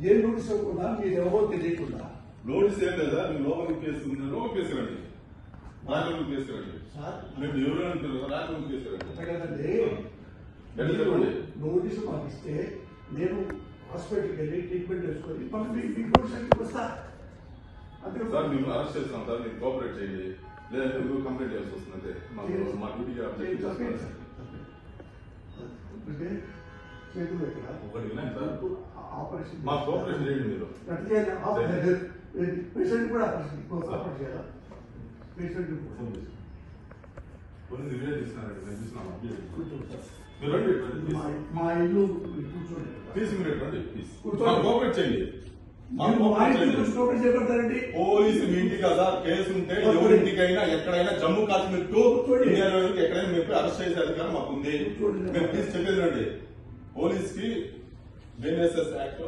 ఏ notice ఇవ్వకుండా మీరు ఎవరో తెలియకుండా నోటీస్ ఏం లేదా మీరు లోపలికి కేసుకుంటున్నారు కేసుకురండి రాజకీయ కేసుకురండి మీరు ఎవరు అంటారు రాజకీయ కేసుకురండి కదండి నోటీసు పంపిస్తే నేను హాస్పిటల్కి వెళ్ళి ట్రీట్మెంట్ చేసుకొని మీకు వస్తా అంతే సార్ మేము అరెస్ట్ చేస్తున్నాం సార్ మీరు కోఆపరేట్ చేయండి లేదంటే మీరు కంప్లైంట్ చేయాల్సి వస్తుందంటే మా డ్యూటీగా చేతులు ఎక్కడ ఒకటి వినండి సార్ ఆపరేషన్ మా కోఆపరేషన్ చేయండి మీరు పేషెంట్ కూడా ఆపరేషన్ చేయాలా పేషెంట్ కొన్ని రిలే చేస్తున్నారండి నేను చూస్తున్నాను మీరు రండి మా ఇల్లు కూర్చోండి తీసి మీరు రండి ప్లీజ్ కోఆపరేట్ చేయండి పోలీసు మీ ఇంటికి కదా కేసు ఉంటే ఎవరింటికైనా ఎక్కడైనా జమ్మూ కాశ్మీర్ టు ఇండియా ఎక్కడైనా మీరు అరెస్ట్ చేసే అధికారం మాకు ఉంది మేము ప్లీజ్ చెప్పేది రండి పోలీస్ కి BNSS యాక్ట్